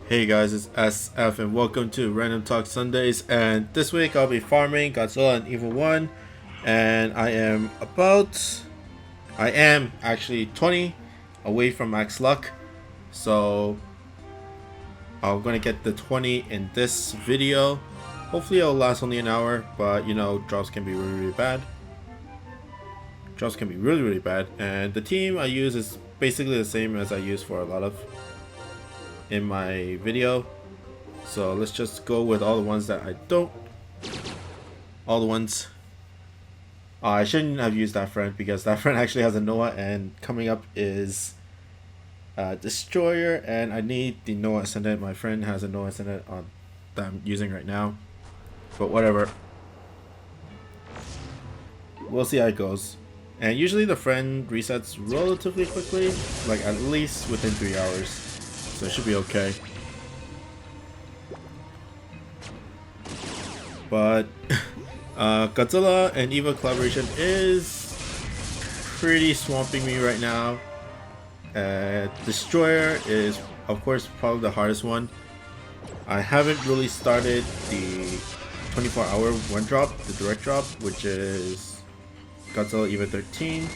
Hey guys, it's SF and welcome to Random Talk Sundays. And this week I'll be farming Godzilla and Eva-01, and I am actually 20 away from max luck. So I'm gonna get the 20 in this video. Hopefully it'll last only an hour, but you know, drops can be really bad. Drops can be really bad, and the team I use is basically the same as I use for a lot of in my video. So let's just go with all the ones that I don't. All the ones. I shouldn't have used that friend because that friend actually has a Noah, and coming up is Destroyer, and I need the Noah Ascendant. My friend has a Noah Ascendant on that I'm using right now, but whatever. We'll see how it goes. And usually the friend resets relatively quickly, like at least within 3 hours. So it should be okay. But Godzilla and Eva collaboration is pretty swamping me right now. Destroyer is of course probably the hardest one. I haven't really started the 24-hour one drop, the direct drop, which is Godzilla Eva 13.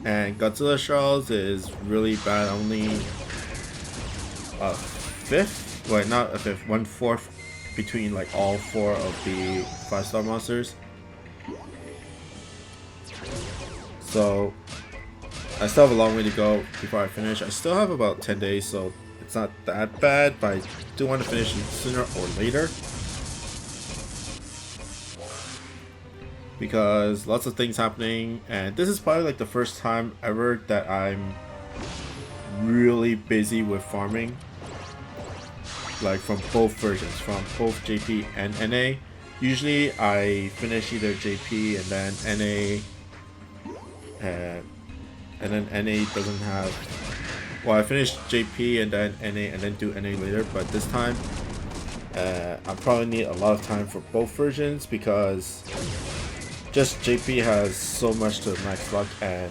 And Godzilla Charles is really bad, only a fifth, well not a fifth, 1/4 between like all 4 of the 5-star monsters. So I still have a long way to go before I finish. I still have about 10 days, so it's not that bad, but I do want to finish it sooner or later because lots of things happening, and this is probably like the first time ever that I'm really busy with farming, like from both versions, from both JP and NA. Usually I finish either JP and then NA, and then NA doesn't have, well, I finish JP and then NA and then do NA later, but this time I probably need a lot of time for both versions because just JP has so much to max luck, and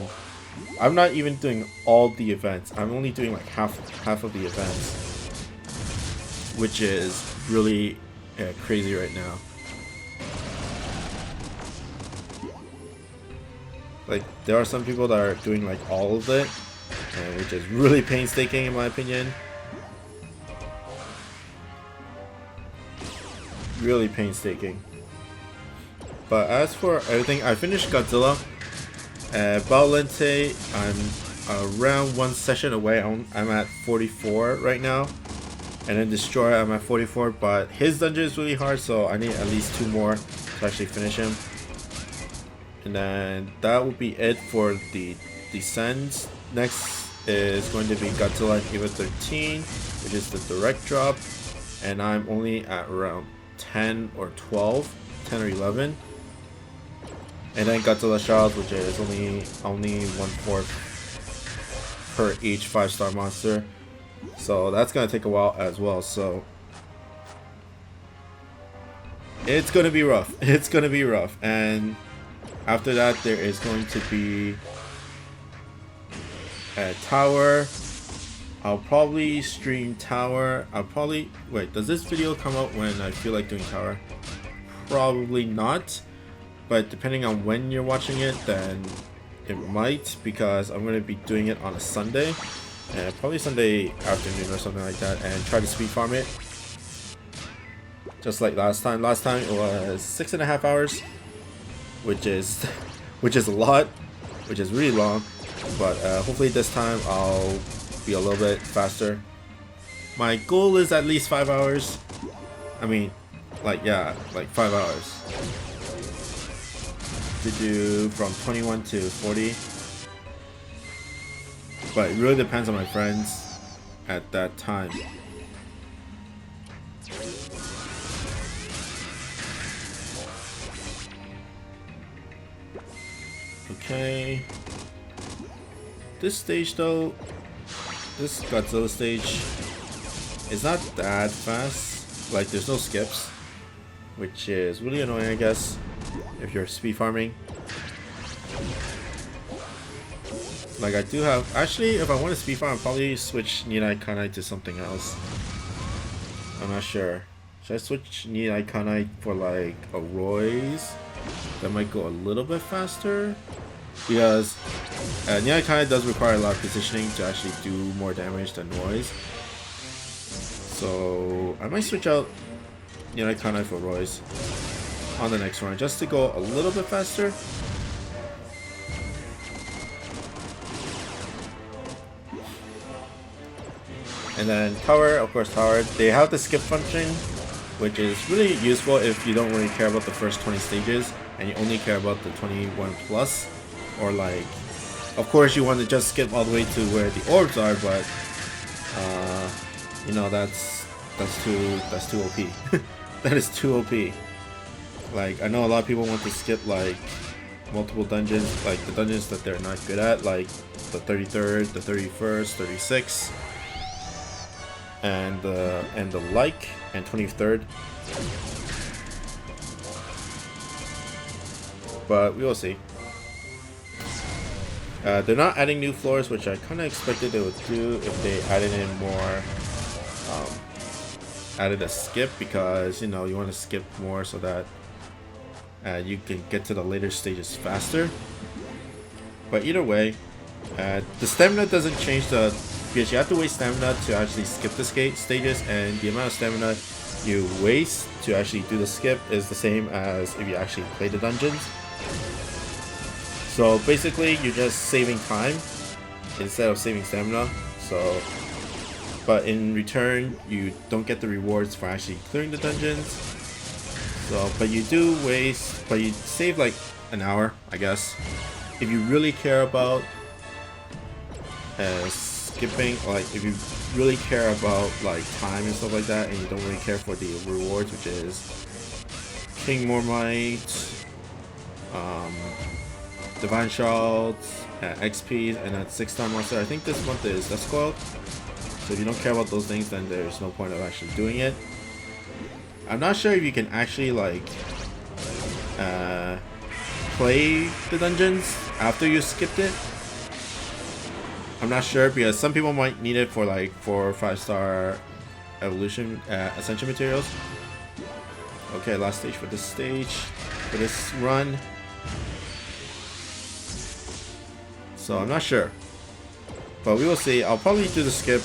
I'm not even doing all the events. I'm only doing like half of the events, which is really crazy right now. Like there are some people that are doing like all of it, which is really painstaking in my opinion. Really painstaking. But as for everything, I finished Godzilla. Balente, I'm around 1 session away. I'm at 44 right now. And then Destroyer, I'm at 44, but his dungeon is really hard, so I need at least 2 more to actually finish him. And then that will be it for the descents. Next is going to be Godzilla and Eva 13, which is the direct drop. And I'm only at around 10 or 12, 10 or 11. And then Godzilla Charles, which is only 1/4 per each 5-star monster. So that's gonna take a while as well. So it's gonna be rough. It's gonna be rough. And after that, there is going to be a Tower. I'll probably stream Tower. Wait, does this video come out when I feel like doing Tower? Probably not. But depending on when you're watching it, then it might, because I'm going to be doing it on a Sunday, probably Sunday afternoon or something like that, and try to speed farm it. Just like last time. Last time it was 6.5 hours, which is a lot, which is really long. But hopefully this time I'll be a little bit faster. My goal is at least 5 hours. I mean, like 5 hours. To do from 21 to 40, but it really depends on my friends at that time. Okay, this stage though, this Godzilla stage is not that fast. Like there's no skips, which is really annoying, I guess, if you're speed farming. Like I do have, actually if I want to speed farm I'll probably switch Nidai Kanai to something else. I'm not sure. Should I switch Need Iconite for like a Royce? That might go a little bit faster. Because Need Iconite does require a lot of positioning to actually do more damage than Royce. So I might switch out Need Iconite for Royce on the next run just to go a little bit faster. And then Tower, of course Tower, they have the skip function, which is really useful if you don't really care about the first 20 stages and you only care about the 21 plus. Or like, of course you want to just skip all the way to where the orbs are, but you know, that's too OP. That is too OP. Like, I know a lot of people want to skip like multiple dungeons, like the dungeons that they're not good at, like the 33rd, the 31st, 36th, and the like, and 23rd. But we will see. They're not adding new floors, which I kind of expected they would do if they added in more, added a skip, because you know you want to skip more so that you can get to the later stages faster. But either way, the stamina doesn't change, because you have to waste stamina to actually skip the stages, and the amount of stamina you waste to actually do the skip is the same as if you actually play the dungeons. So basically you're just saving time instead of saving stamina. So, but in return you don't get the rewards for actually clearing the dungeons. So, but you do waste, but you save like an hour, I guess, if you really care about skipping, like if you really care about like time and stuff like that, and you don't really care for the rewards, which is King Mormite, Divine Shards, XP, and a 6-star monster. I think this month is Duskwell. So if you don't care about those things, then there's no point of actually doing it. I'm not sure if you can actually like play the dungeons after you skipped it. I'm not sure, because some people might need it for like 4 or 5-star evolution ascension materials. Okay, last stage for this run. So I'm not sure, but we will see. I'll probably do the skip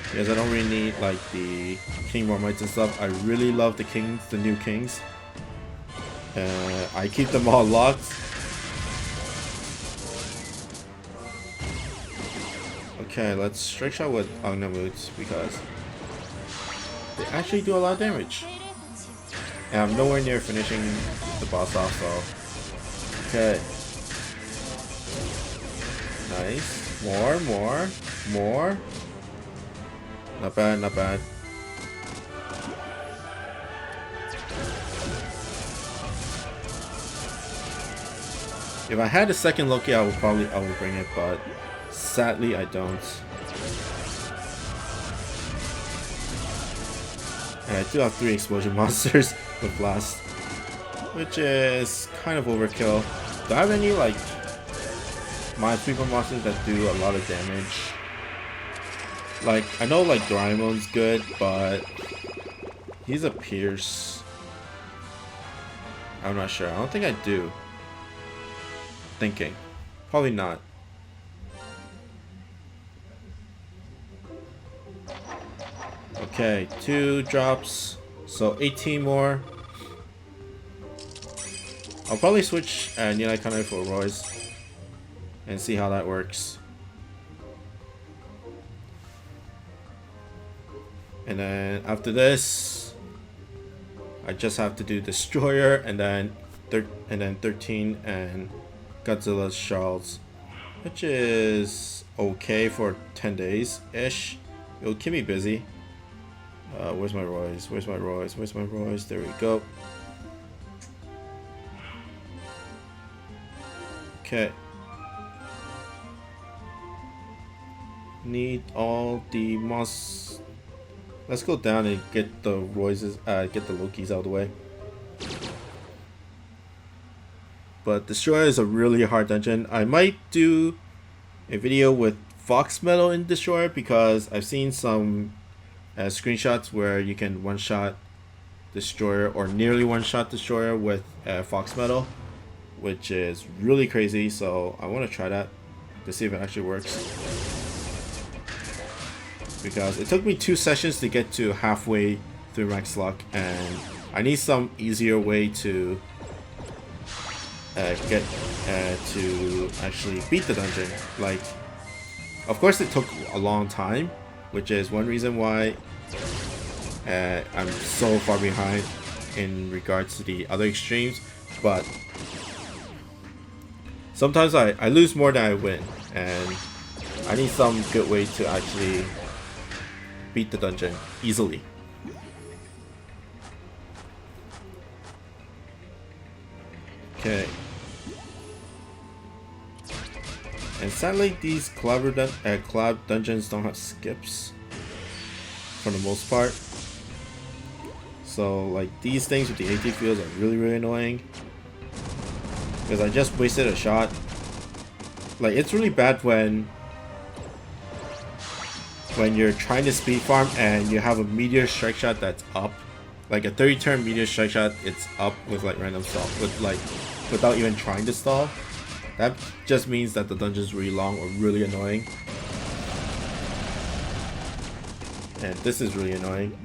because I don't really need like the King Mormites and stuff. I really love the kings, the new kings. I keep them all locked. Okay, let's strike shot with Agnamut because they actually do a lot of damage. And I'm nowhere near finishing the boss off, so okay. Nice. More. Not bad, not bad. If I had a second Loki, I would bring it, but sadly I don't. And I do have 3 explosion monsters with blast, which is kind of overkill. Do I have any like Minesweeper monsters that do a lot of damage? Like, I know like Doraemon's good, but he's a Pierce. I'm not sure. I don't think I do. Thinking. Probably not. Okay, 2 drops. So 18 more. I'll probably switch Need Iconite for Royce and see how that works. And then after this, I just have to do Destroyer and then 13 and Godzilla's Shards, which is okay for 10 days ish. It'll keep me busy. Where's my Royce? Where's my Royce? Where's my Royce? There we go. Okay. Need all the moss. Let's go down and get the Royces, get the Lokis out of the way. But Destroyer is a really hard dungeon. I might do a video with Fox Metal in Destroyer because I've seen some screenshots where you can one-shot destroyer or nearly one-shot destroyer with fox metal, which is really crazy. So I want to try that to see if it actually works, because it took me 2 sessions to get to halfway through max luck, and I need some easier way to get to actually beat the dungeon. Like, of course it took a long time, which is one reason why I'm so far behind in regards to the other extremes. But sometimes I lose more than I win, and I need some good way to actually beat the dungeon easily. Okay. And sadly, these collab dungeons don't have skips for the most part. So like these things with the AT fields are really annoying, because I just wasted a shot. Like, it's really bad when you're trying to speed farm and you have a meteor strike shot that's up, like a 30-turn meteor strike shot. It's up with like random stall, without even trying to stall. That just means that the dungeon's really long or really annoying. And this is really annoying.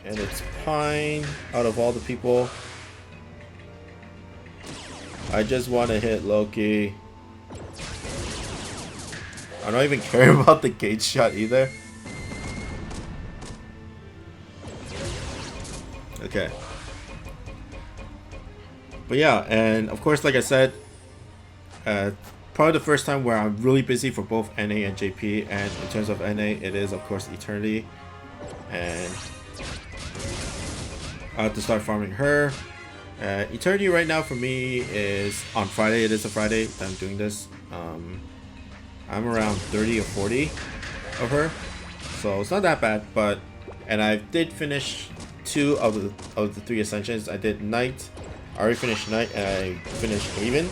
And it's Pine out of all the people. I just want to hit Loki. I don't even care about the gauge shot either. Okay. But yeah, and of course, like I said, probably the first time where I'm really busy for both NA and JP. And in terms of NA, it is of course Eternity, and I have to start farming her. Eternity right now for me is on Friday. It is a Friday that I'm doing this. I'm around 30 or 40 of her, so it's not that bad. But I did finish 2 of the 3 ascensions. I did Night. I already finished Night, and I finished Haven.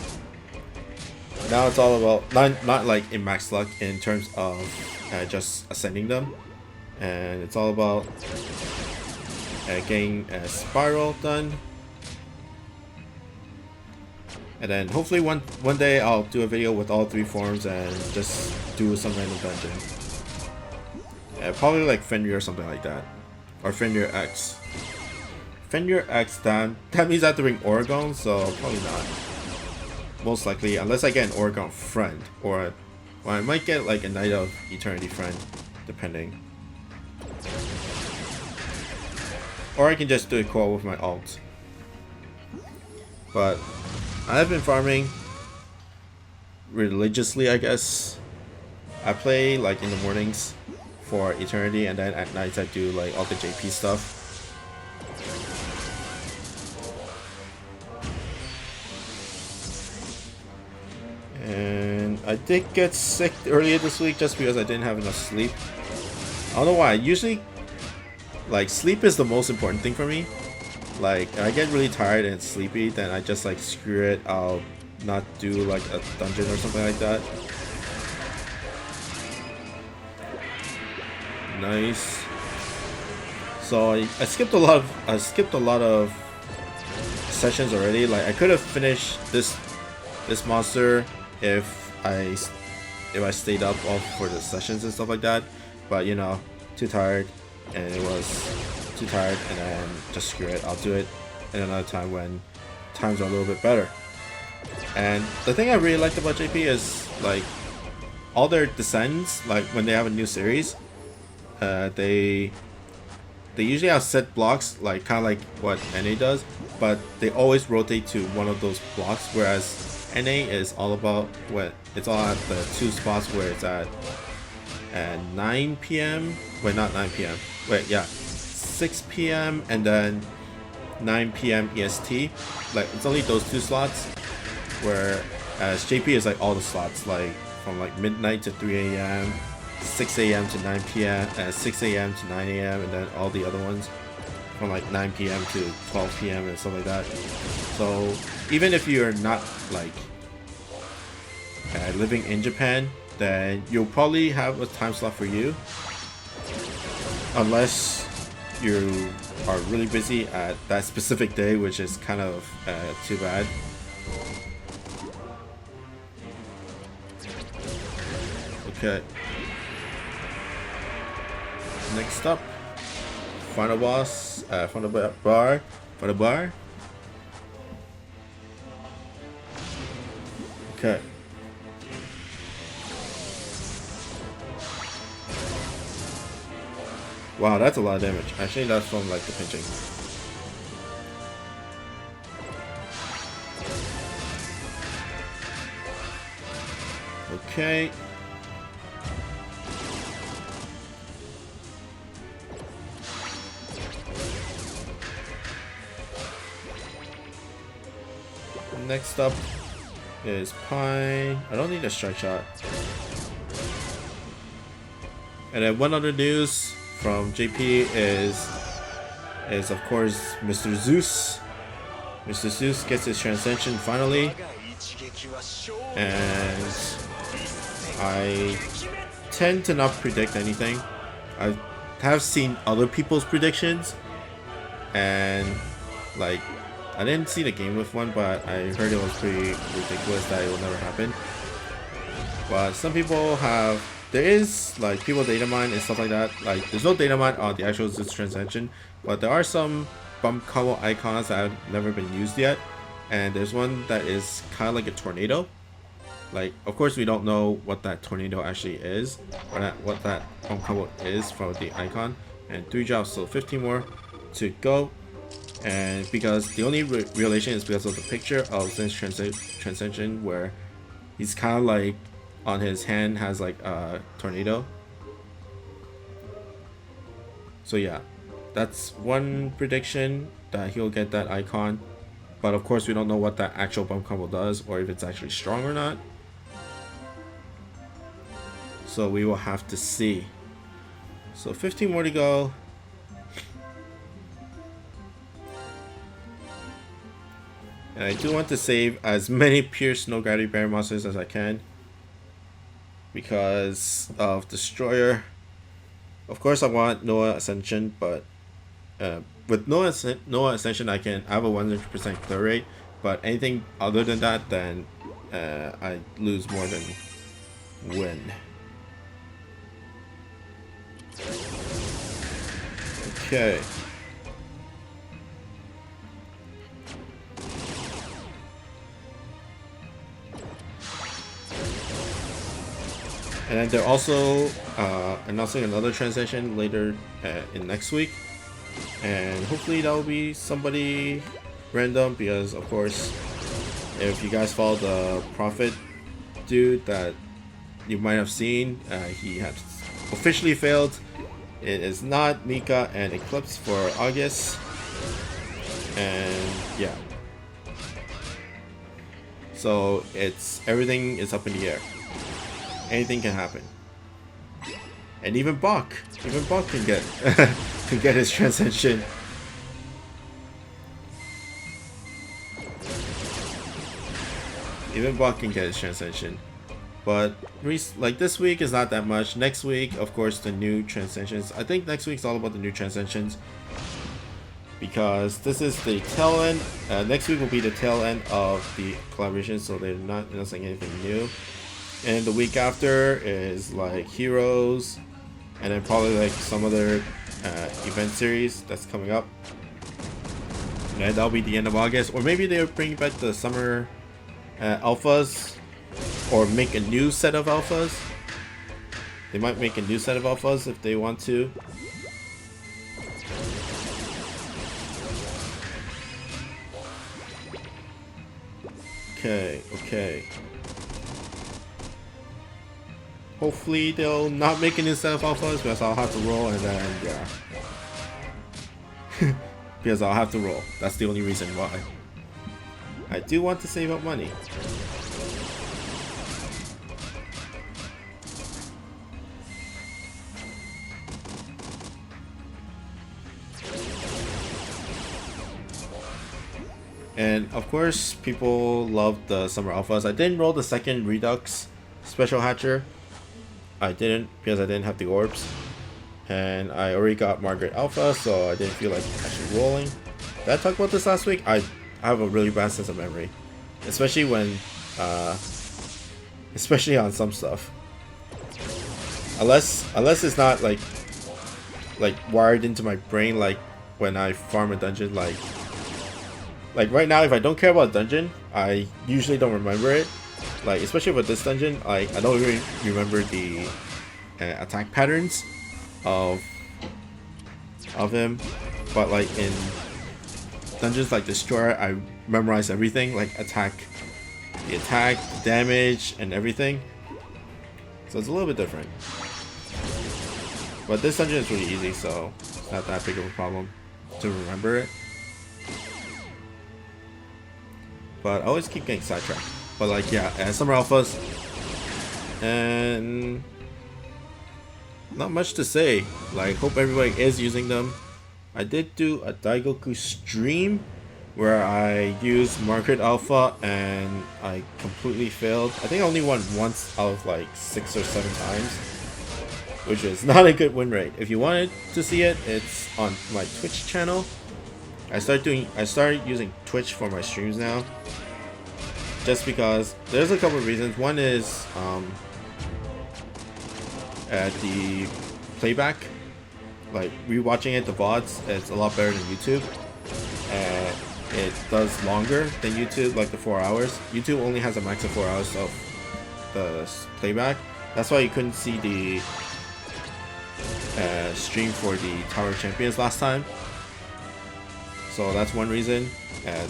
Now it's all about not like in max luck in terms of just ascending them, and it's all about getting a Spiral done. And then hopefully one day I'll do a video with all 3 forms and just do some random dungeon. Probably like Fenrir or something like that, or Fenrir X. Fenrir X, that means I have to bring Oregon, so probably not. Most likely, unless I get an Oregon friend, or I might get like a Knight of Eternity friend, depending. Or I can just do a call with my alt. But I have been farming religiously, I guess. I play like in the mornings for Eternity, and then at night I do like all the JP stuff. And I did get sick earlier this week just because I didn't have enough sleep. I don't know why. Usually, like, sleep is the most important thing for me. Like, if I get really tired and sleepy, then I just like screw it. I'll not do like a dungeon or something like that. Nice. So I skipped a lot of sessions already. Like, I could have finished this monster if I stayed up all for the sessions and stuff like that, but you know, too tired, and it was too tired, and then just screw it. I'll do it in another time when times are a little bit better. And the thing I really liked about JP is like all their descents, like when they have a new series, they usually have set blocks, like kind of like what NA does, but they always rotate to one of those blocks, whereas NA is all about it's all at the 2 spots where it's at 9 p.m. Wait, not 9 p.m. Wait, yeah, 6 p.m. and then 9 p.m. EST. Like, it's only those 2 slots, whereas JP is like all the slots, like from like midnight to 3 a.m., 6 a.m. to 9 p.m., 6 a.m. to 9 a.m., and then all the other ones from like 9 p.m. to 12 p.m. and stuff like that. So even if you're not like living in Japan, then you'll probably have a time slot for you. unless you are really busy at that specific day, which is kind of too bad. Okay. Next up, final boss, final bar. Okay. Wow, that's a lot of damage. Actually, that's from like the pinching. Okay. Next up is Pine. I don't need a strike shot. And then one other news from JP is of course Mr. Zeus. Mr. Zeus gets his transcension finally, and I tend to not predict anything. I have seen other people's predictions, and like I didn't see the game with one, but I heard it was pretty ridiculous that it will never happen. But some people have. There is like people data mine and stuff like that. Like there's no data mine on the actual Zeus transcension, but there are some bump combo icons that have never been used yet. And there's one that is kind of like a tornado. Like of course we don't know what that tornado actually is, or what that bump combo is from the icon. And 3 jobs, so 15 more to go. And because the only relation is because of the picture of Zen's transcension, where he's kind of like on his hand has like a tornado. So yeah, that's one prediction, that he'll get that icon. But of course we don't know what that actual bump combo does, or if it's actually strong or not. So we will have to see. So 15 more to go. And I do want to save as many pure snow gravity bear monsters as I can, because of Destroyer. Of course I want Noah Ascension, but with Noah Ascension I have a 100% clear rate, but anything other than that, then I lose more than win. Okay. And then they're also announcing another transition later in next week, and hopefully that will be somebody random, because of course if you guys follow the Prophet dude that you might have seen, he has officially failed. It is not Mika and Eclipse for August, and yeah, so everything is up in the air. Anything can happen, and even Bach can get can get his transcension. Even Bach can get his transcension, but like this week is not that much. Next week, of course, the new transcensions. I think next week's all about the new transcensions, because this is the tail end. Next week will be the tail end of the collaboration, so they're not announcing anything new. And the week after is like Heroes, and then probably like some other event series that's coming up. And that'll be the end of August, or maybe they'll bring back the summer alphas, or make a new set of alphas. They might make a new set of alphas if they want to. Okay. Hopefully they'll not make a new set of alphas, because I'll have to roll, and then yeah. Because I'll have to roll. That's the only reason why. I do want to save up money. And of course, people love the summer alphas. I didn't roll the second Redux special hatcher. I didn't, because I didn't have the orbs. and I already got Margaret Alpha, so I didn't feel like actually rolling. Did I talk about this last week? I have a really bad sense of memory, especially when, especially on some stuff. Unless it's not like wired into my brain, like when I farm a dungeon, like right now, if I don't care about a dungeon, I usually don't remember it. Like especially with this dungeon, I don't really remember the attack patterns of him, but like in dungeons like Destroyer, I memorize everything, like the attack, damage, and everything. So it's a little bit different. But this dungeon is really easy, so it's not that big of a problem to remember it. But I always keep getting sidetracked. But like, yeah, Summer Alphas, and not much to say. Like, hope everybody is using them. I did do a Daigoku stream where I used Margaret Alpha and I completely failed. I think I only won once out of like 6 or 7 times, which is not a good win rate. If you wanted to see it, it's on my Twitch channel. I started using Twitch for my streams now, just because there's a couple of reasons. One is at the playback, like rewatching it, the VODs, it's a lot better than YouTube, and it does longer than YouTube, like the 4 hours. YouTube only has a max of 4 hours of the playback. That's why you couldn't see the stream for the Tower of Champions last time. So that's one reason.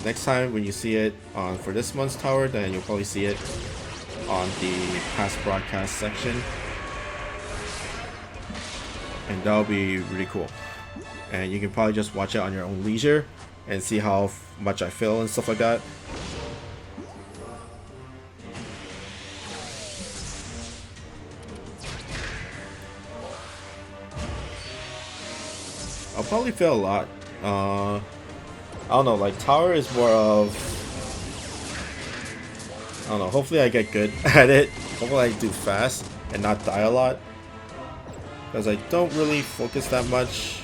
Next time when you see it for this month's Tower, then you'll probably see it on the past broadcast section, and that'll be really cool. And you can probably just watch it on your own leisure and see how much I fail and stuff like that. I'll probably fail a lot. I don't know, like Tower is more of, I don't know, hopefully I get good at it. Hopefully I do fast and not die a lot, because I don't really focus that much,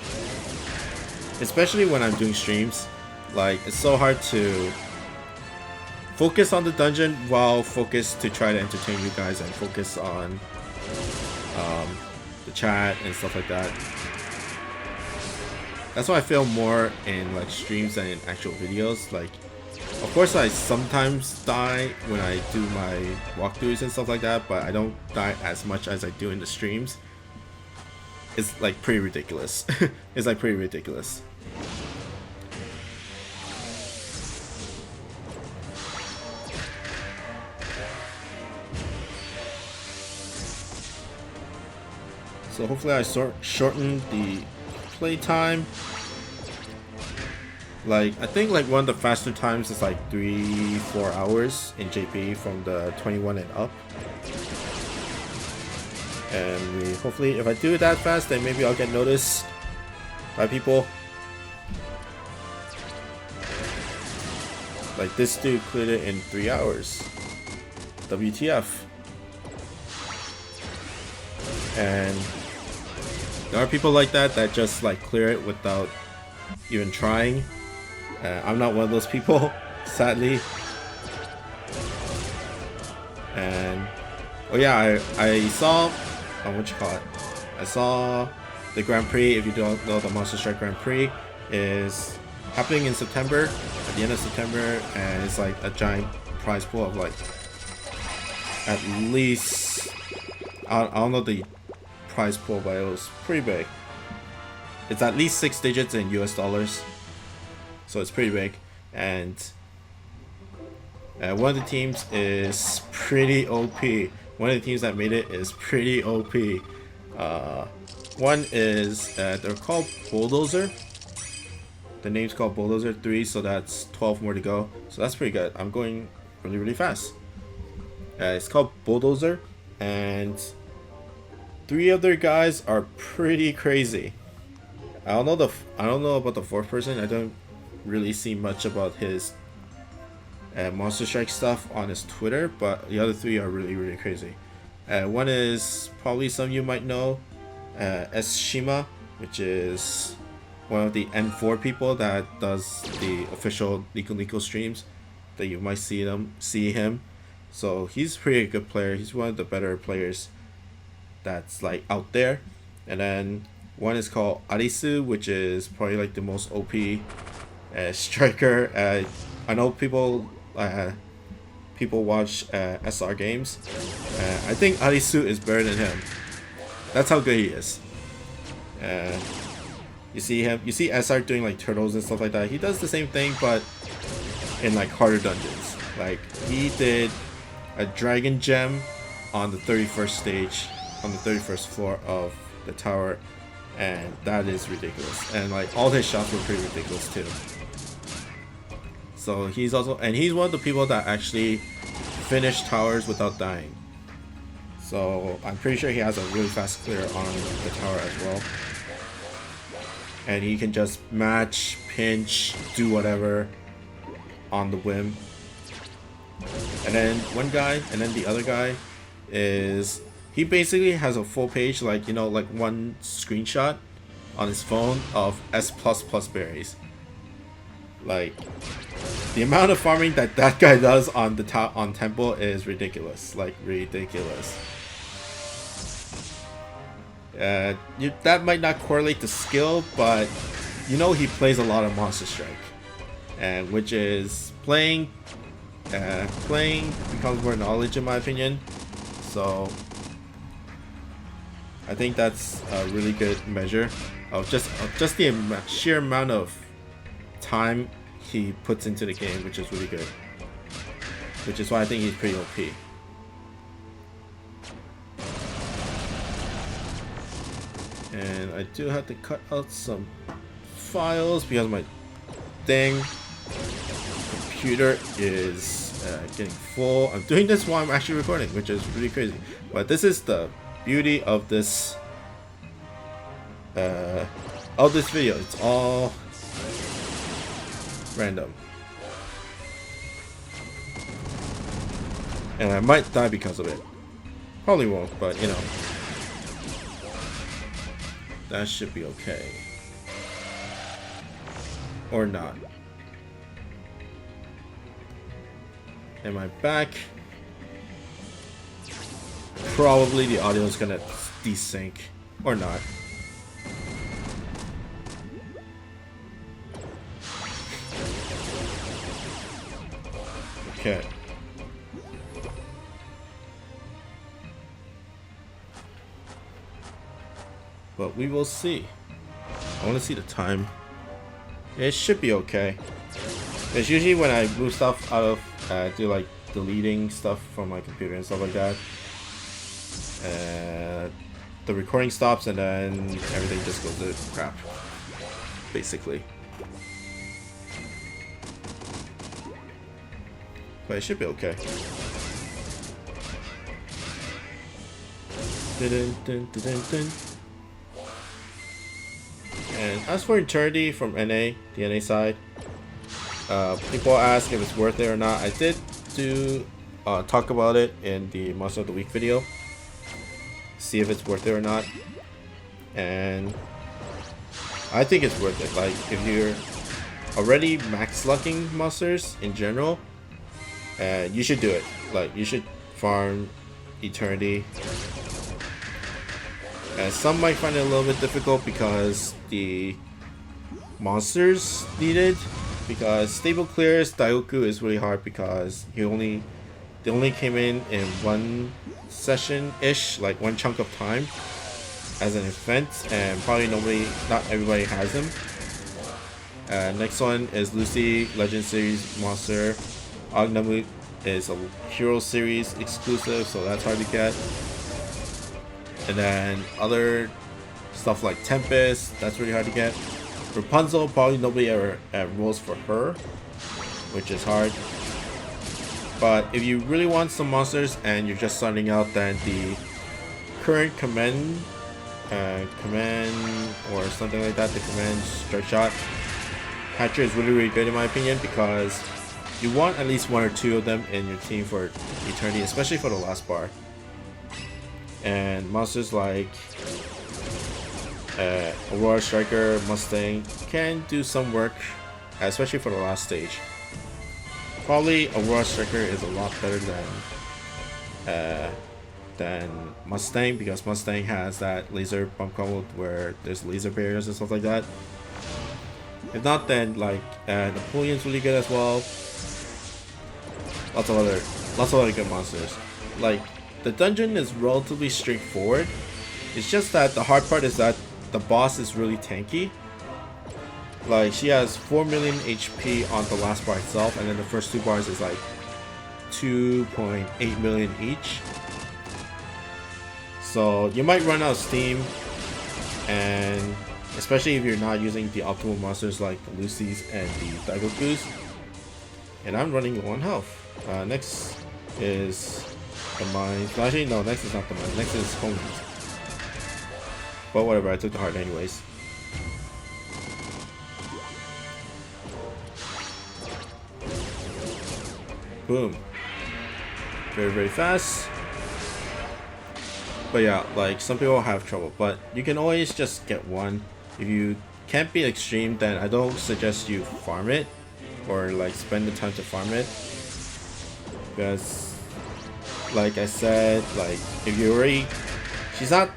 especially when I'm doing streams. Like, it's so hard to focus on the dungeon while focus to try to entertain you guys and focus on the chat and stuff like that. That's why I feel more in like streams than in actual videos. Like, of course I sometimes die when I do my walkthroughs and stuff like that, but I don't die as much as I do in the streams. It's like pretty ridiculous. It's like pretty ridiculous. So hopefully I shorten the play time. Like, I think like one of the faster times is like 3-4 hours in JP from the 21 and up. And hopefully if I do it that fast, then maybe I'll get noticed by people. Like, this dude cleared it in 3 hours. WTF. And there are people like that just like clear it without even trying. I'm not one of those people, sadly. And oh yeah, I saw what you call it. I saw the Grand Prix. If you don't know, the Monster Strike Grand Prix is happening in September, at the end of September, and it's like a giant prize pool of like at least, I don't know the prize pool, but it was pretty big. It's at least 6 digits in US dollars, so it's pretty big. And one of the teams is pretty OP. One of the teams that made it is pretty OP. One is they're called Bulldozer. The name's called Bulldozer 3, so that's 12 more to go. So that's pretty good. I'm going really fast. It's called Bulldozer, and 3 other guys are pretty crazy. I don't know about the 4th person. I don't really see much about his Monster Strike stuff on his Twitter, but the other 3 are really crazy. One is probably some of you might know. Shima, which is one of the N4 people that does the official Nico Nico streams that you might see him. So he's a pretty good player. He's one of the better players that's like out there. And then one is called Arisu, which is probably like the most OP striker. I know people watch SR games. I think Arisu is better than him. That's how good he is. You see SR doing like turtles and stuff like that. He does the same thing, but in like harder dungeons. Like he did a dragon gem on the 31st stage, on the 31st floor of the tower, and that is ridiculous. And like all his shots were pretty ridiculous too. So he's one of the people that actually finished towers without dying. So I'm pretty sure he has a really fast clear on the tower as well. And he can just match, pinch, do whatever on the whim. And then one guy, and then the other guy is, he basically has a full page, like, you know, like one screenshot on his phone of S++ berries. Like, the amount of farming that guy does on the top on temple is ridiculous. Like, ridiculous. That might not correlate to skill, but you know he plays a lot of Monster Strike, and which is playing becomes more knowledge in my opinion. So I think that's a really good measure of just the sheer amount of time he puts into the game, which is really good. Which is why I think he's pretty OP. And I do have to cut out some files because my dang computer is getting full. I'm doing this while I'm actually recording, which is really crazy. But this is the beauty of this video. It's all random. And I might die because of it. Probably won't, but you know. That should be okay. Or not. Am I back? Probably the audio is gonna desync. Or not. Okay. But we will see. I want to see the time. It should be okay. It's usually when I move stuff out of, do like deleting stuff from my computer and stuff like that. The recording stops and then everything just goes to crap. Basically. But it should be okay. Dun, dun, dun, dun, dun. And as for Eternity from NA, the NA side, people ask if it's worth it or not. I did talk about it in the Monster of the Week video. See if it's worth it or not. And I think it's worth it. Like, if you're already max lucking monsters in general, you should do it. Like, you should farm Eternity. Some might find it a little bit difficult because the monsters needed, because stable clears Daioku is really hard because they only came in one session ish, like one chunk of time as an event, and probably not everybody has them. Next one is Lucy, Legend Series monster. Agnamu is a Hero Series exclusive, so that's hard to get. And then other stuff like Tempest, that's really hard to get. Rapunzel, probably nobody ever rolls for her, which is hard. But if you really want some monsters and you're just starting out, then the current command or something like that, the command strike shot hatcher is really good in my opinion, because you want at least one or two of them in your team for Eternity, especially for the last bar. And monsters like Aurora Striker, Mustang can do some work, especially for the last stage. Probably Aurora Striker is a lot better than Mustang, because Mustang has that laser bump combo where there's laser barriers and stuff like that. If not, then like Napoleon's really good as well. Lots of other good monsters. Like the dungeon is relatively straightforward. It's just that the hard part is that the boss is really tanky. Like she has 4 million HP on the last bar itself, and then the first 2 bars is like 2.8 million each. So you might run out of steam, and especially if you're not using the optimal monsters like the Lucys and the Daigokus. And I'm running low on health. Next is the mines. No, actually, no, next is not the mines. Next is homies. But whatever, I took the heart anyways. Boom. Very, very fast. But yeah, like some people have trouble, but you can always just get one. If you can't be extreme, then I don't suggest you farm it or like spend the time to farm it, because like I said, like if you already, she's not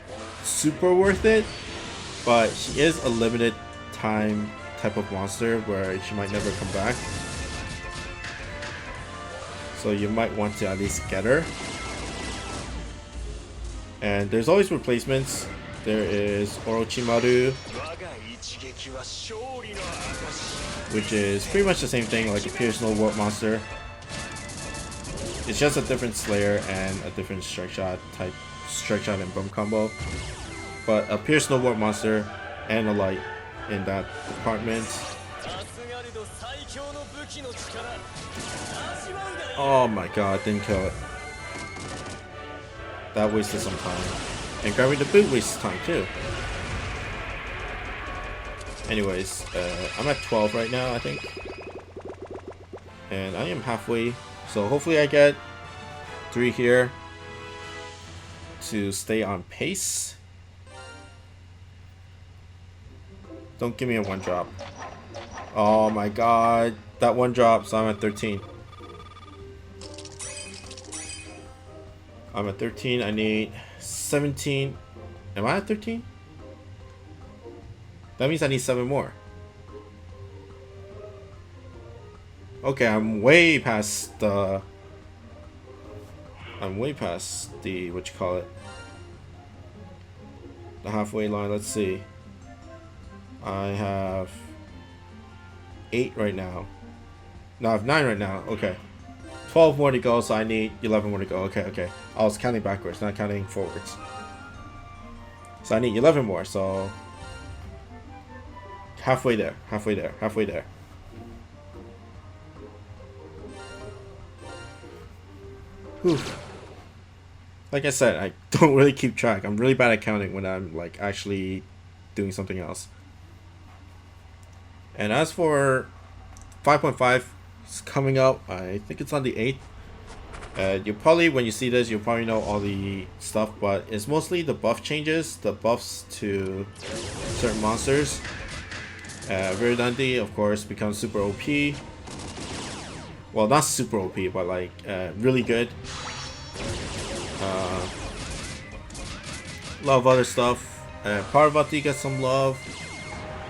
super worth it, but she is a limited time type of monster where she might never come back, so you might want to at least get her. And there's always replacements. There is Orochimaru, which is pretty much the same thing, like a pure snow warp monster. It's just a different Slayer and a different strike shot and bump combo. But a pure snow warp monster and a light in that department. Oh my god, didn't kill it. That wasted some time. And grabbing the boot wastes time too. Anyways, I'm at 12 right now, I think. And I am halfway. So hopefully I get 3 here to stay on pace. Don't give me a 1-drop. Oh my god. That 1 drop, so I'm at 13. I'm at 13. I need 17. Am I at 13? That means I need 7 more. Okay, I'm way past the what you call it, the halfway line. Let's see. I have 8 right now. No, I have 9 right now. Okay. 12 more to go, so I need 11 more to go. Okay. I was counting backwards, not counting forwards. So I need 11 more, so halfway there. Whew. Like I said, I don't really keep track. I'm really bad at counting when I'm like actually doing something else. And as for 5.5, it's coming up. I think it's on the 8th. You probably, when you see this, you'll probably know all the stuff, but it's mostly the buff changes, the buffs to certain monsters. Verdandi, of course, becomes super OP. Well, not super OP, but like really good. A lot of other stuff. Parvati gets some love.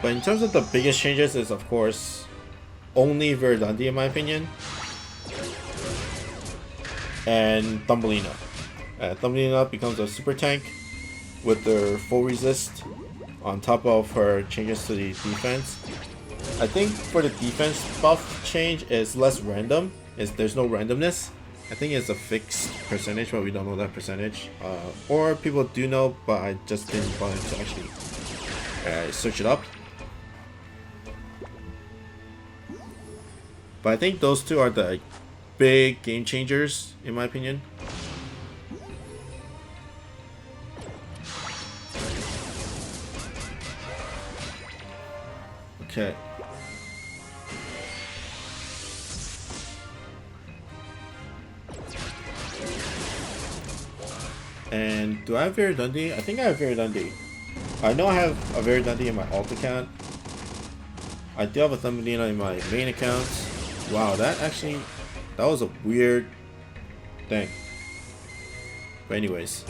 But in terms of the biggest changes is, of course, only Verdandi in my opinion. And Thumbelina. Thumbelina becomes a super tank with their full resist on top of her changes to the defense. I think for the defense buff change is less random. There's no randomness. I think it's a fixed percentage, but we don't know that percentage. Or people do know, but I just didn't bother to actually search it up. But I think those two are the big game changers, in my opinion. Okay. And do I have Verdandi? I think I have Verdandi. I know I have a very Dundee in my alt account. I do have a Thumbelina in my main account. Wow, that was a weird thing. But anyways.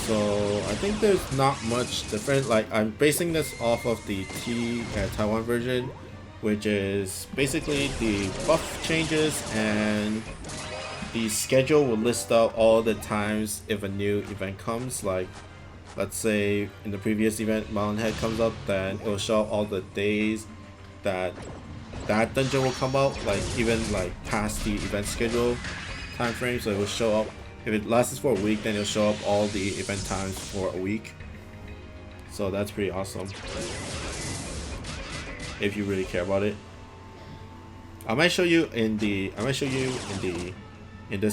So I think there's not much different. Like, I'm basing this off of the Taiwan version, which is basically the buff changes, and the schedule will list out all the times if a new event comes. Like, let's say in the previous event Mountain Head comes up, then it will show all the days that dungeon will come out, like even like past the event schedule time frame. So it will show up. If it lasts for a week, then it'll show up all the event times for a week. So that's pretty awesome. If you really care about it. I might show you in this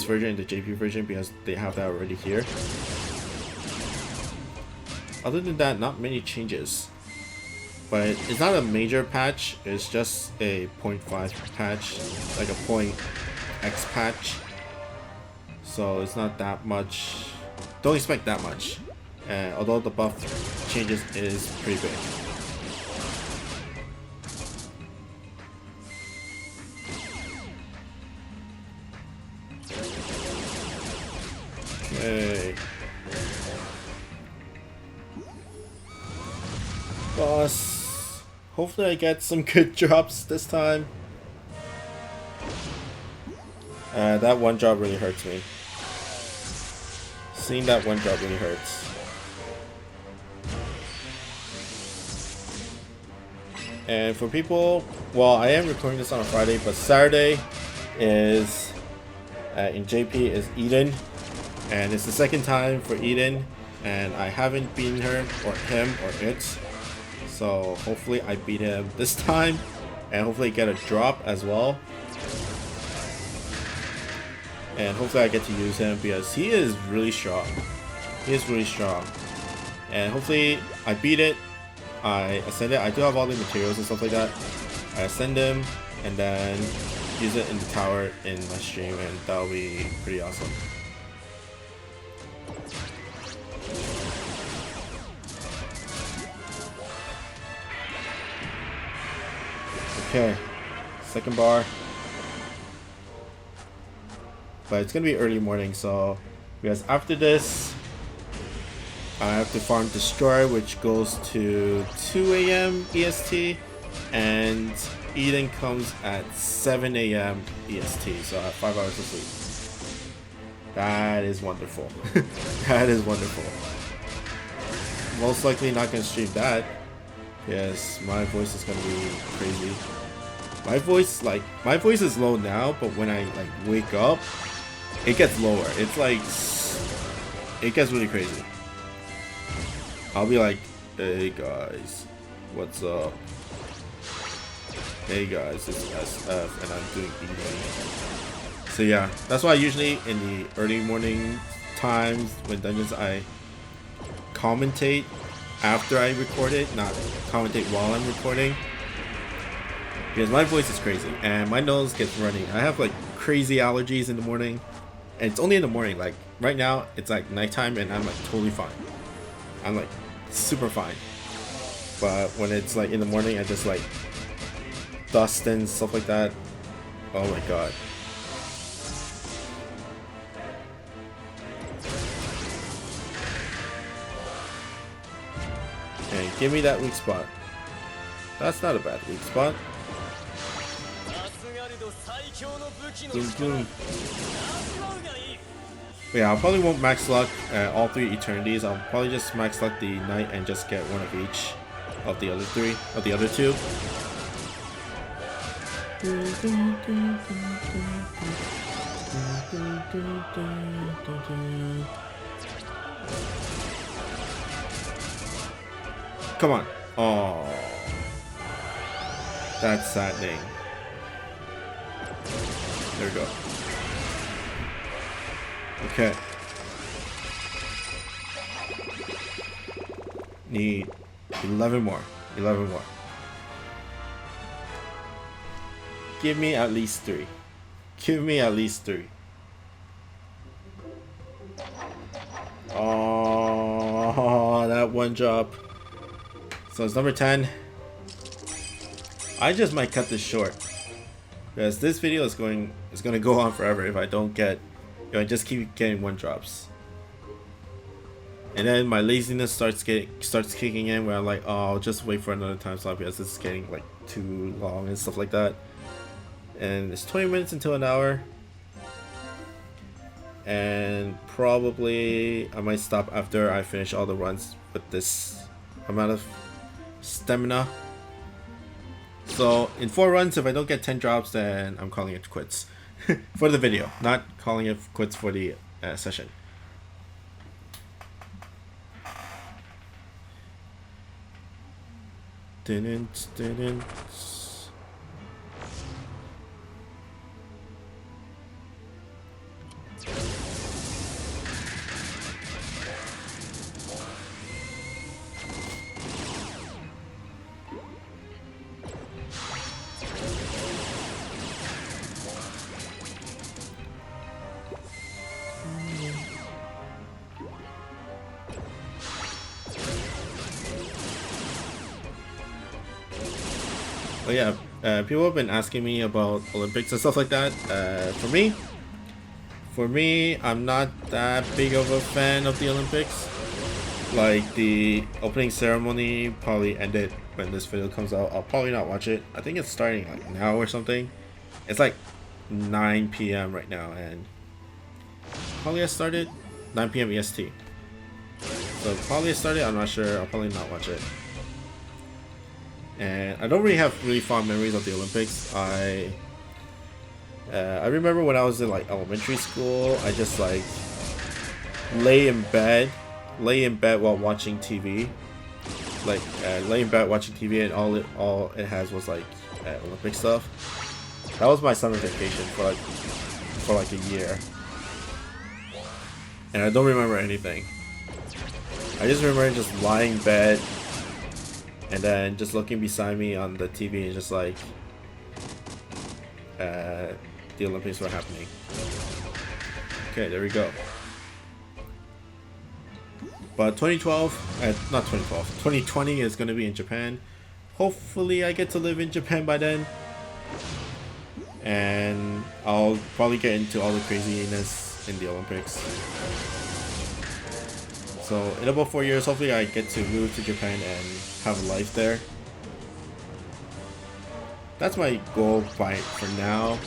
version, in the JP version, because they have that already here. Other than that, not many changes. But it's not a major patch, it's just a 0.5 patch, like a .x patch. So it's not that much. Don't expect that much. Although the buff changes is pretty big. Okay. Boss. Hopefully I get some good drops this time. That one drop really hurts me. Seeing that one drop really hurts. And for people, well, I am recording this on a Friday, but Saturday is in JP is Eden, and it's the second time for Eden, and I haven't beaten her or him or it. So hopefully I beat him this time, and hopefully get a drop as well. And hopefully I get to use him because he is really strong. He is really strong. And hopefully I beat it. I ascend it. I do have all the materials and stuff like that. I ascend him and then use it in the tower in my stream, and that'll be pretty awesome. Okay, second bar. But it's gonna be early morning, so because after this I have to farm Destroy, which goes to 2 AM EST, and Eden comes at 7 AM EST, so I have 5 hours of sleep. That is wonderful. That is wonderful. Most likely not gonna stream that because my voice is gonna be crazy. My voice is low now, but when I like wake up, it gets lower. It's like, it gets really crazy. I'll be like, hey guys, what's up? Hey guys, it's SF and I'm doing Eden. So yeah, that's why usually in the early morning times when dungeons I commentate after I record it, not commentate while I'm recording. Because my voice is crazy and my nose gets running. I have like crazy allergies in the morning. And it's only in the morning. Like right now it's like nighttime and I'm like totally fine. I'm like super fine. But when it's like in the morning, I just like dust and stuff like that. Oh my god. Okay, give me that weak spot. That's not a bad weak spot. Boom, boom. But yeah, I probably won't max luck all 3 eternities. I'll probably just max luck the knight and just get one of each of the other 2. Come on. Oh, that's saddening. There we go. Okay. Need 11 more. 11 more. Give me at least 3. Give me at least 3. Oh, that one drop. So it's number 10. I just might cut this short, because this video is going to go on forever if I don't get, I just keep getting 1 drops. And then my laziness starts kicking in, where I'm like, oh, I'll just wait for another time slot because it's getting like too long and stuff like that. And it's 20 minutes until an hour. And probably I might stop after I finish all the runs with this amount of stamina. So in 4 runs, if I don't get 10 drops, then I'm calling it quits for the video, not calling it quits for the session. Didn't. But yeah, people have been asking me about Olympics and stuff like that. For me, I'm not that big of a fan of the Olympics. Like, the opening ceremony probably ended when this video comes out. I'll probably not watch it. I think it's starting like now or something. It's like 9 p.m. right now, and probably I started 9 p.m. EST. So probably I started. I'm not sure. I'll probably not watch it. And I don't really have really fond memories of the Olympics. I remember when I was in like elementary school, I just like lay in bed while watching TV. Like lay in bed watching TV, and all it has was like Olympic stuff. That was my summer vacation for like a year, and I don't remember anything. I just remember just lying in bed, and then just looking beside me on the TV and just like the Olympics were happening. Okay, there we go. But 2020 is going to be in Japan. Hopefully I get to live in Japan by then. And I'll probably get into all the craziness in the Olympics. So in about 4 years, hopefully I get to move to Japan and have a life there. That's my goal for now.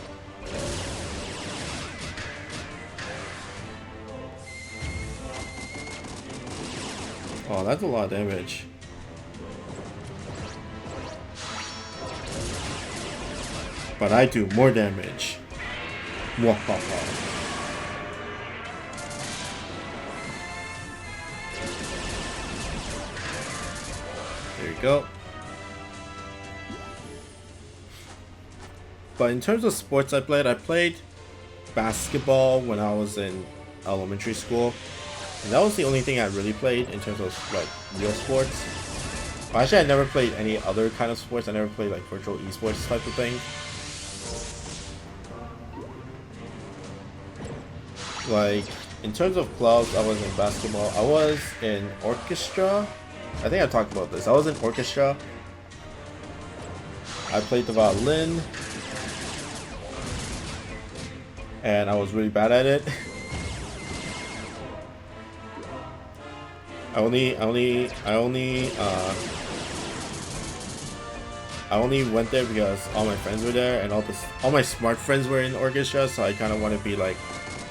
Oh, that's a lot of damage. But I do more damage. Mwahaha. There you go. But in terms of sports I played basketball when I was in elementary school. And that was the only thing I really played in terms of like real sports. Well, actually, I never played any other kind of sports. I never played like virtual esports type of thing. Like, in terms of clubs, I was in basketball. I was in orchestra. I think I talked about this. I was in orchestra. I played the violin. And I was really bad at it. I only went there because all my friends were there, and all my smart friends were in orchestra, so I kind of want to be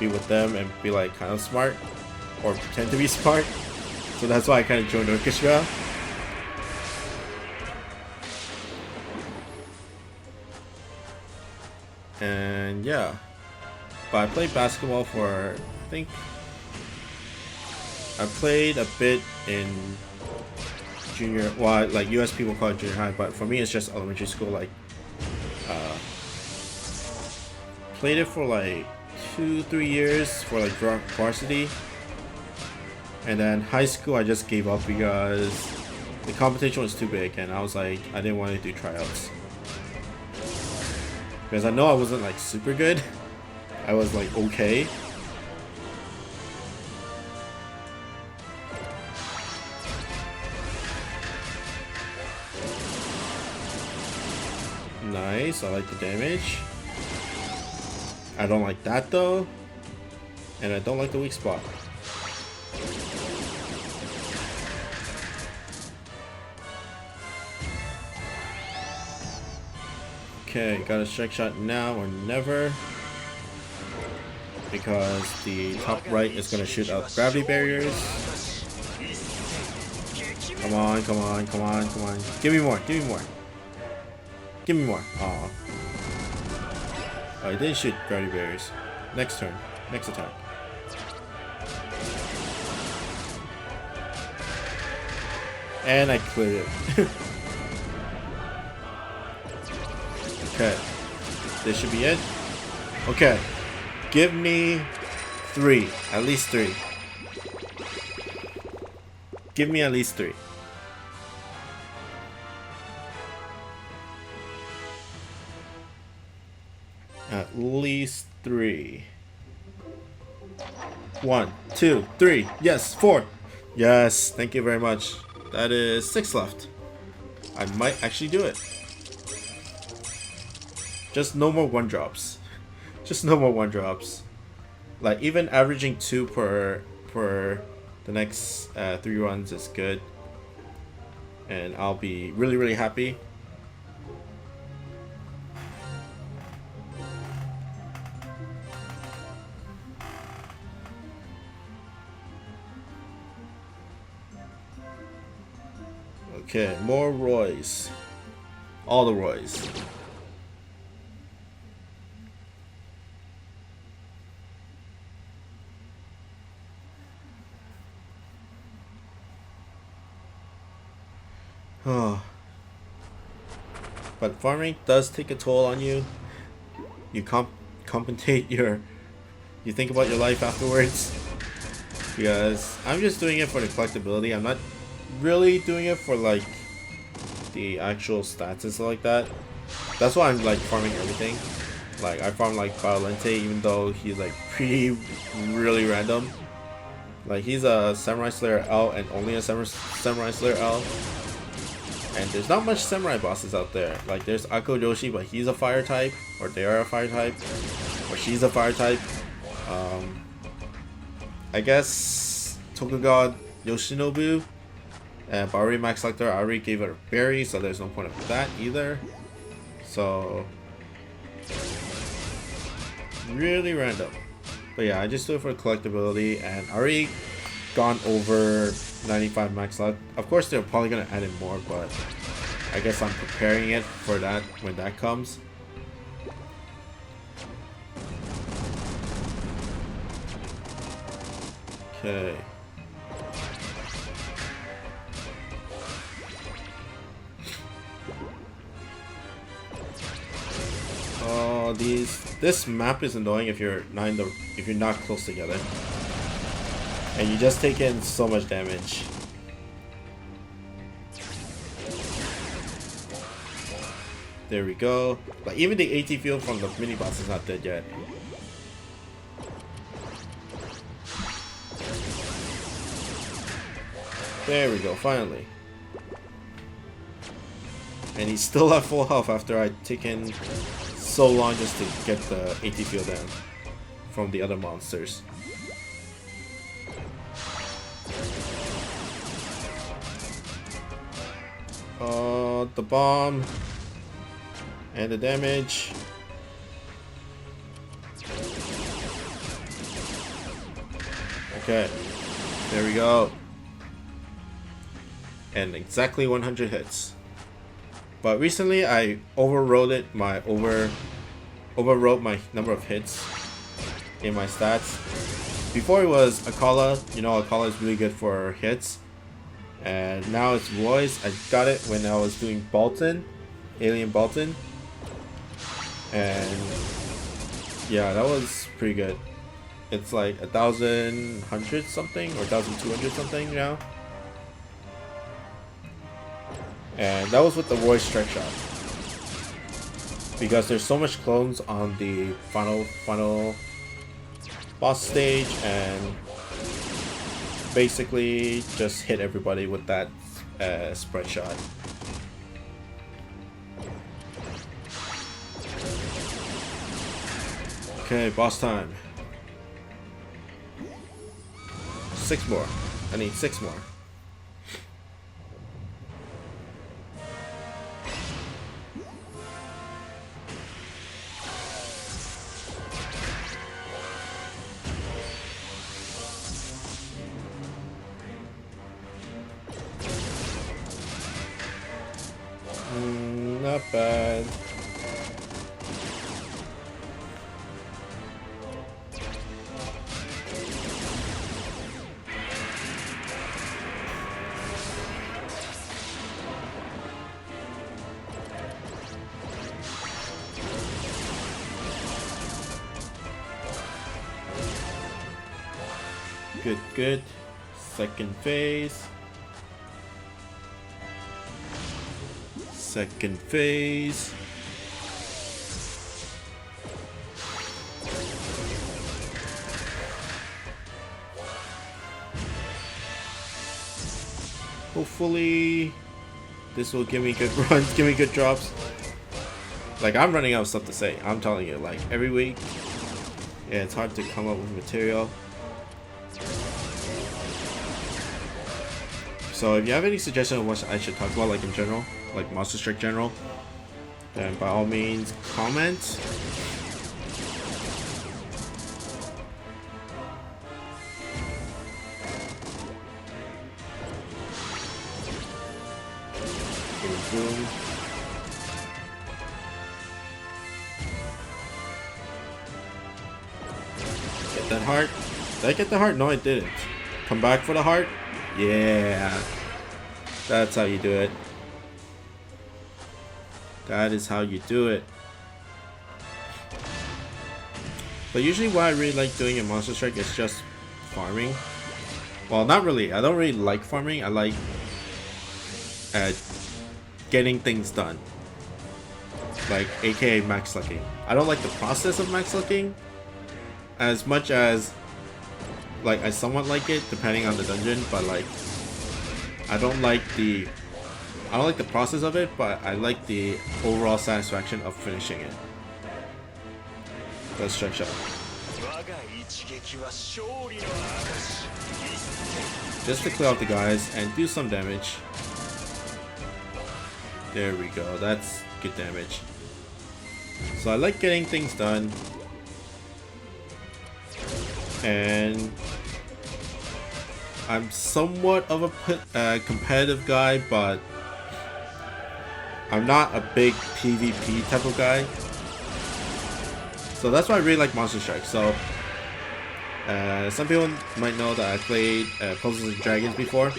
with them and be like kind of smart, or pretend to be smart. So that's why I kind of joined orchestra. And yeah, but I played basketball for, I think, I played a bit in junior, well, like US people call it junior high, but for me it's just elementary school. Like, played it for like 2-3 years for like varsity, and then high school I just gave up because the competition was too big, and I was like, I didn't want to do tryouts. because I know I wasn't like super good. I was like okay. Nice, I like the damage. I don't like that though. And I don't like the weak spot. Okay, got a strike shot now or never. Because the top right is going to shoot out gravity barriers. Come on, come on, come on, come on. Give me more, give me more. Give me more. Aw. Oh, he didn't shoot gravity barriers. Next turn. Next attack. And I cleared it. Okay. This should be it. Okay. Give me 3. At least 3. Give me at least 3. At least 3. 1, 2, 3. Yes, 4. Yes, thank you very much. That is 6 left. I might actually do it. Just no more 1-drops. Just no more 1-drops. Like even averaging 2 per the next 3 runs is good. And I'll be really, really happy. Okay, more Roys. All the Roys. Oh. But farming does take a toll on you. You compensate your... You think about your life afterwards. Because I'm just doing it for the collectibility. I'm not really doing it for like the actual stats and stuff like that. That's why I'm like farming everything. Like I farm like Violente even though he's like pretty really random. Like he's a Samurai Slayer L and only a Samurai Slayer L. And there's not much samurai bosses out there. Like there's Akko Joshi, but he's a fire type, or they are a fire type, or she's a fire type. I guess Tokugawa Yoshinobu and Baruri Max Selector, I already gave it a berry, so there's no point of that either. So really random. But yeah, I just do it for collectability, and I already gone over 95 max luck. Of course they're probably gonna add in more, but I guess I'm preparing it for that when that comes. Okay. Oh, this map is annoying if you're not close together. And you just take in so much damage. There we go. Like even the AT field from the mini boss is not dead yet. There we go, finally. And he's still at full health after I taken so long just to get the AT field down from the other monsters. The bomb and the damage. Okay, there we go. And exactly 100 hits. But recently I overrode my number of hits in my stats. Before it was Akala, you know, Akala is really good for hits. And now it's Royce. I got it when I was doing Bolton, Alien Bolton. And yeah, that was pretty good. It's like 1,100 something or 1,200 something now. And that was with the Royce strike shot. because there's so much clones on the final boss stage, and basically just hit everybody with that sprite shot. Okay, boss time. 6 more. I need 6 more. Not bad. Good, good. Second phase. Second phase. Hopefully this will give me good runs, give me good drops. Like, I'm running out of stuff to say. I'm telling you, like, every week, yeah, it's hard to come up with material. So if you have any suggestions on what I should talk about, like in general, like Monster Strike general, then by all means comment. Boom, boom. Get that heart. Did I get the heart? No, I didn't. Come back for the heart? Yeah. That's how you do it. That is how you do it. But usually what I really like doing in Monster Strike is just farming. Well, not really. I don't really like farming. I like getting things done. Like, aka max lucking. I don't like the process of max lucking as much as, like, I somewhat like it depending on the dungeon, but like I don't like the process of it, but I like the overall satisfaction of finishing it. Let's strike shot. Just to clear out the guys and do some damage. There we go, that's good damage. So I like getting things done. And I'm somewhat of a competitive guy, but I'm not a big PvP type of guy. So that's why I really like Monster Strike. So some people might know that I played Puzzles and Dragons before.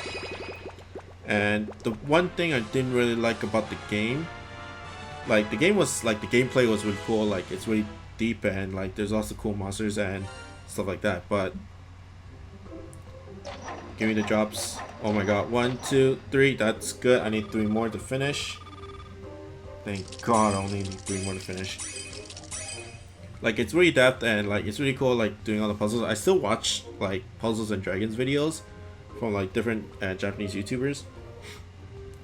And the one thing I didn't really like about the game, like the game was like, the gameplay was really cool, like it's really deep and like there's lots of cool monsters and stuff like that, but give me the drops. Oh my god, 1, 2, 3, that's good. I need 3 more to finish. Thank god, I only need 3 more to finish. Like, it's really depth and like it's really cool, like doing all the puzzles. I still watch like Puzzles and Dragons videos from like different Japanese YouTubers,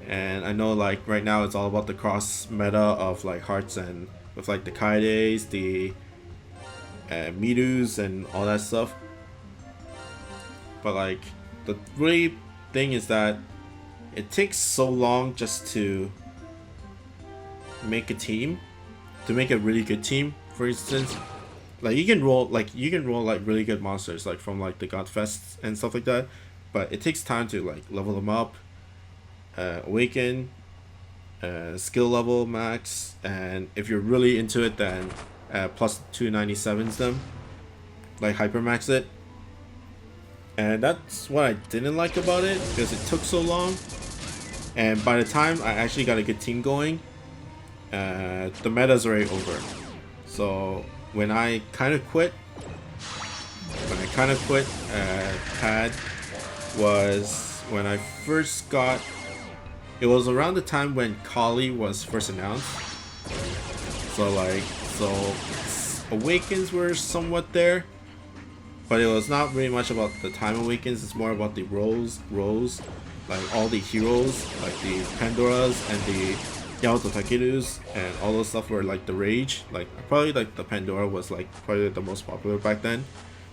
and I know like right now it's all about the cross meta of like hearts and with like the Kaides, the Midus and all that stuff. But like the really thing is that it takes so long just to make a team, to make a really good team. For instance, like you can roll like really good monsters like from like the Godfests and stuff like that, but it takes time to like level them up, awaken, skill level max, and if you're really into it, then plus 297s them, like hypermax it. And that's what I didn't like about it, because it took so long, and by the time I actually got a good team going, the meta's already over. So when I kind of quit, pad was when I first got, it was around the time when Kali was first announced. So awakens were somewhat there, but it was not very much about the time awakens. It's more about the roles, like all the heroes, like the Pandoras and the Yamato Takirus and all those stuff were like the rage. Like probably like the Pandora was like probably the most popular back then,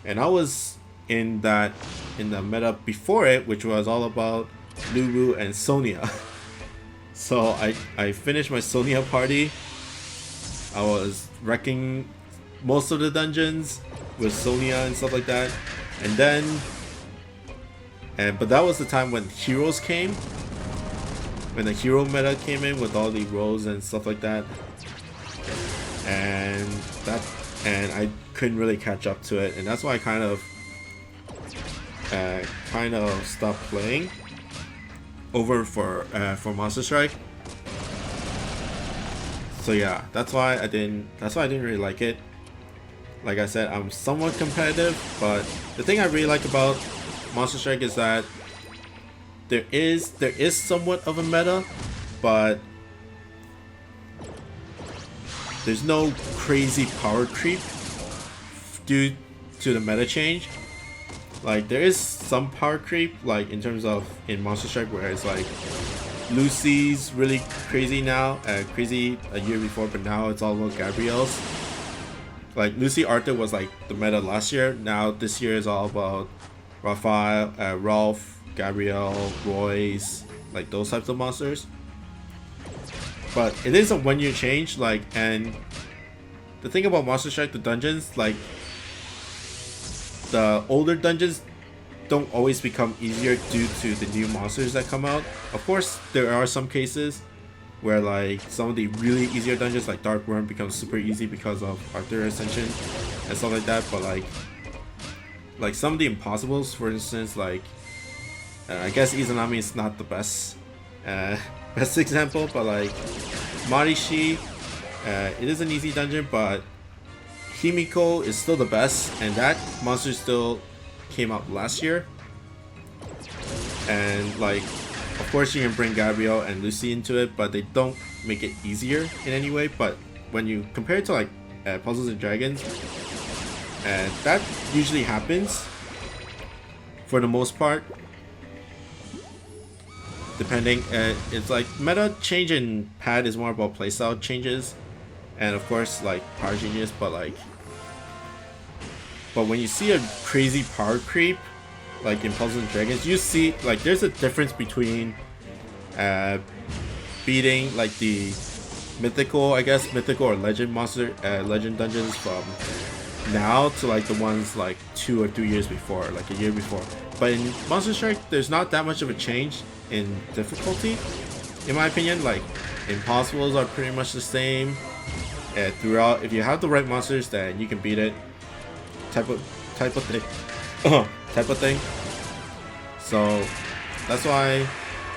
and I was in the meta before it, which was all about Lulu and Sonia. So I finished my Sonia party. I was wrecking most of the dungeons with Sonia and stuff like that, but that was the time when heroes came, when the hero meta came in with all the roles and stuff like that, and I couldn't really catch up to it, and that's why I kind of stopped playing over for Monster Strike. So yeah, that's why I didn't really like it. Like I said, I'm somewhat competitive, but the thing I really like about Monster Strike is that there is somewhat of a meta, but there's no crazy power creep due to the meta change. Like there is some power creep, like in terms of in Monster Strike, where it's like Lucy's really crazy now, crazy a year before, but now it's all about Gabrielle's. Like Lucy Arthur was like the meta last year. Now this year is all about Raphael, Ralph, Gabrielle, Royce, like those types of monsters. But it is a 1 year change. Like, and the thing about Monster Strike, the dungeons, like the older dungeons don't always become easier due to the new monsters that come out. Of course, there are some cases where like some of the really easier dungeons like Dark Worm becomes super easy because of Arthur Ascension and stuff like that, but like some of the impossibles, for instance, like I guess Izanami is not the best example, but like Marishi, it is an easy dungeon, but Himiko is still the best, and that monster still came out last year. And like, of course you can bring Gabrielle and Lucy into it, but they don't make it easier in any way. But when you compare it to like Puzzles and Dragons, that usually happens for the most part. Depending, it's like meta change in pad is more about playstyle changes, and of course like power changes. But when you see a crazy power creep, like in Puzzles and Dragons, you see like there's a difference between beating like the mythical or legend monster, legend dungeons from now to like the ones like 2 or 3 years before, like a year before. But in Monster Strike, there's not that much of a change in difficulty, in my opinion. Like impossibles are pretty much the same throughout. If you have the right monsters, then you can beat it. Type of thing. Type of thing. So that's why.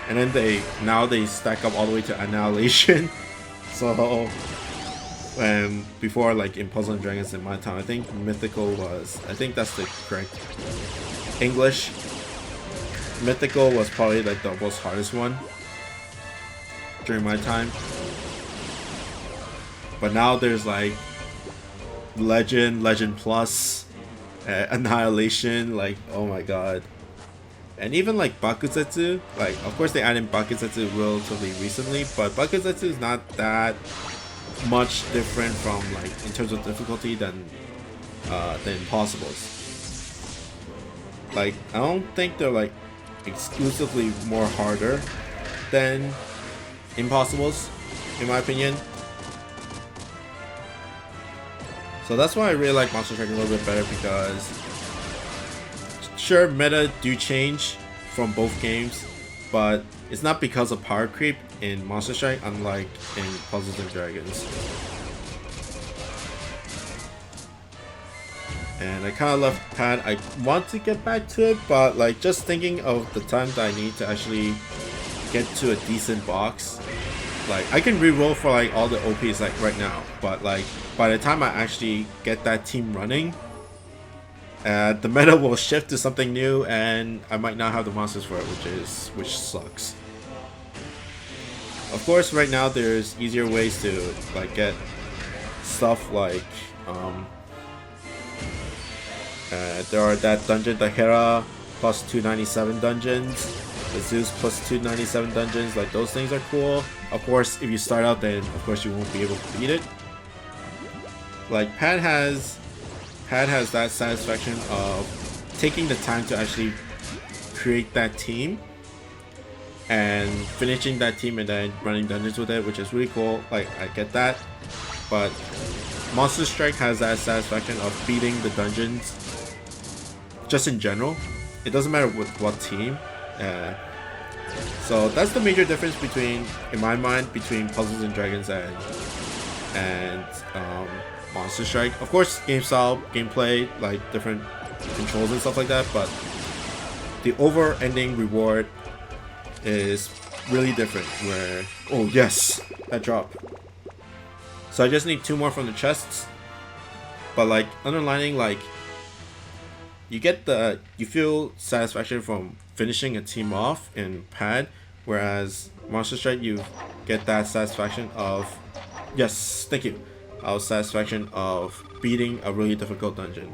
And then they stack up all the way to Annihilation. So before, like in Puzzle and Dragons in my time, I think Mythical was, I think that's the correct English. Mythical was probably like the most hardest one during my time. But now there's like Legend Plus, Annihilation, like oh my god. And even like Bakuzetsu, like of course they added Bakuzetsu relatively recently, but Bakuzetsu is not that much different from like in terms of difficulty than Impossibles. Like I don't think they're like exclusively more harder than Impossibles, in my opinion. So that's why I really like Monster Strike a little bit better, because sure, meta do change from both games, but it's not because of power creep in Monster Strike, unlike in Puzzles and Dragons. And I kind of left pad. I want to get back to it, but like just thinking of the time that I need to actually get to a decent box, like I can reroll for like all the OPs like right now, but like by the time I actually get that team running, the meta will shift to something new, and I might not have the monsters for it, which sucks. Of course, right now there's easier ways to like get stuff like there are that dungeon, the Hera plus 297 dungeons, the Zeus plus 297 dungeons. Like, those things are cool. Of course, if you start out, then of course you won't be able to beat it. Like, Pad has that satisfaction of taking the time to actually create that team and finishing that team and then running dungeons with it, which is really cool. Like, I get that, but Monster Strike has that satisfaction of beating the dungeons just in general. It doesn't matter with what team. So that's the major difference between, in my mind, between Puzzles and Dragons and Monster Strike. Of course, game style, gameplay, like different controls and stuff like that, but the over-ending reward is really different. Where, oh yes, that drop. So I just need 2 more from the chests, but like underlining, like you feel satisfaction from finishing a team off in Pad, whereas Monster Strike you get that satisfaction of, yes, thank you, satisfaction of beating a really difficult dungeon.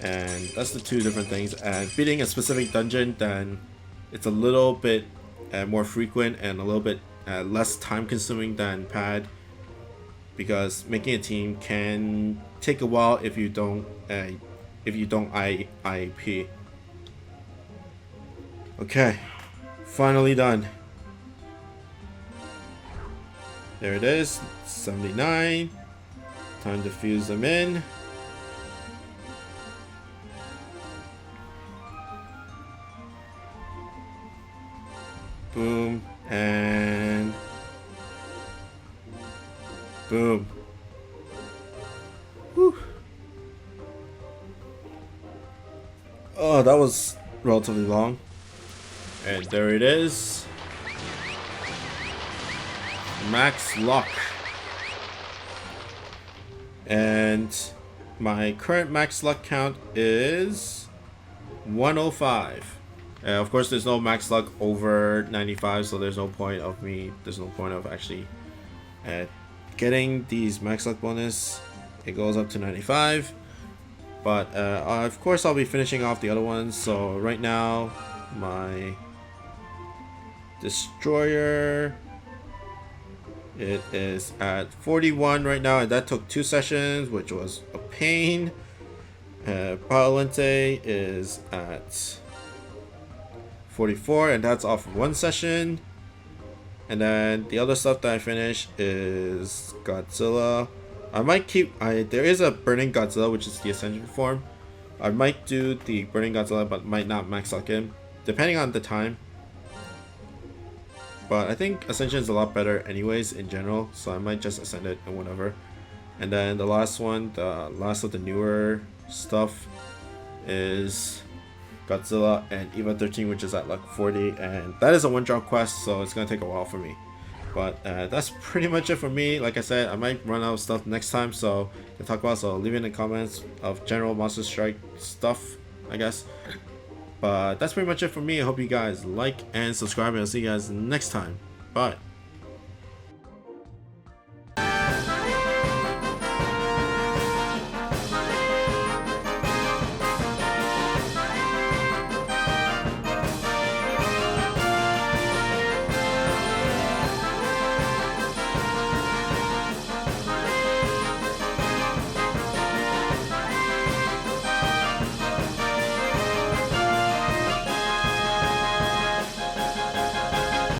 And that's the 2 different things. And beating a specific dungeon, then it's a little bit more frequent and a little bit less time consuming than Pad, because making a team can take a while if you don't IEP. Okay, finally done. There it is, 79. Time to fuse them in. Boom, and boom. Whew. Oh, that was relatively long. And there it is. Max luck. And my current max luck count is 105. Of course, there's no max luck over 95, so there's no point of actually getting these max luck bonus. It goes up to 95, but of course I'll be finishing off the other ones. So right now my destroyer, it is at 41 right now, and that took 2 sessions, which was a pain. Palente is at 44, and that's off of 1 session. And then the other stuff that I finished is Godzilla. I might keep, there is a Burning Godzilla, which is the Ascension form. I might do the Burning Godzilla, but might not max luck him, depending on the time. But I think Ascension is a lot better anyways in general, so I might just ascend it and whatever. And then the last one, the last of the newer stuff, is Godzilla and Eva-01, which is at like 40, and that is a 1-drop quest, so it's gonna take a while for me. But that's pretty much it for me. Like I said, I might run out of stuff next time, so to talk about, so leave it in the comments of general Monster Strike stuff, I guess. But that's pretty much it for me. I hope you guys like and subscribe, and I'll see you guys next time. Bye.